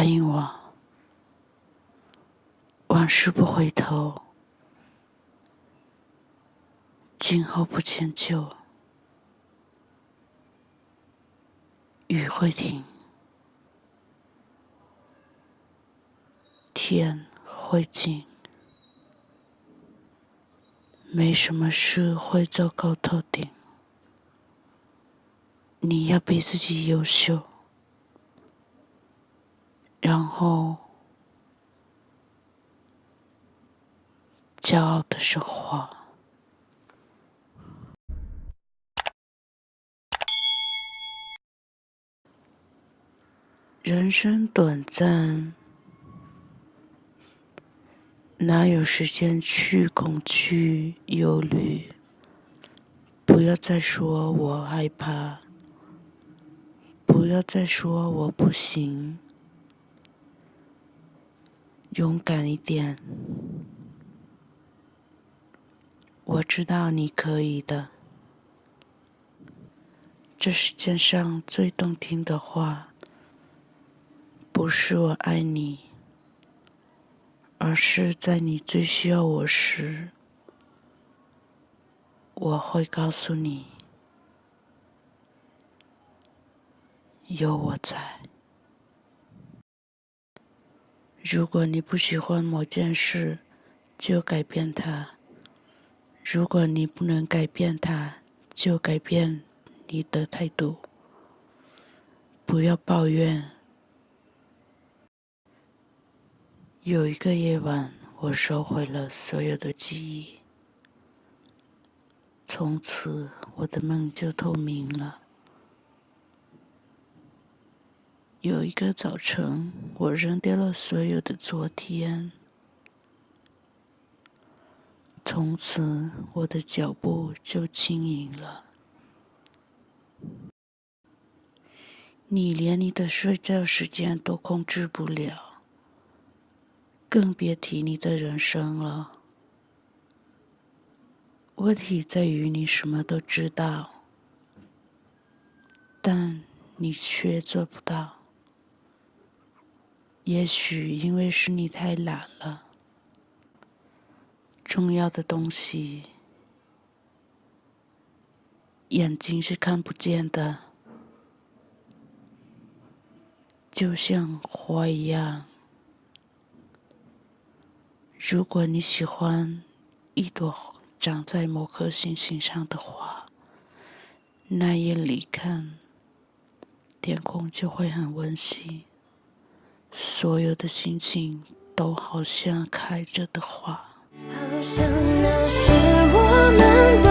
答应我，往事不回头，今后不迁就。雨会停，天会晴，没什么事会糟糕透顶。你要比自己优秀，然后骄傲的生活。人生短暂，哪有时间去恐惧、忧虑？不要再说我害怕，不要再说我不行，勇敢一点。我知道你可以的。这世界上最动听的话，不是我爱你，而是在你最需要我时，我会告诉你，有我在。如果你不喜欢某件事，就改变它；如果你不能改变它，就改变你的态度。不要抱怨。有一个夜晚，我收回了所有的记忆，从此我的梦就透明了。有一个早晨，我扔掉了所有的昨天，从此我的脚步就轻盈了。你连你的睡觉时间都控制不了，更别提你的人生了。问题在于你什么都知道，但你却做不到。也许因为是你太懒了。重要的东西，眼睛是看不见的，就像花一样。如果你喜欢一朵长在某颗星星上的花，那眼里看，天空就会很温馨，所有的心情都好像开着的花。好像那时我们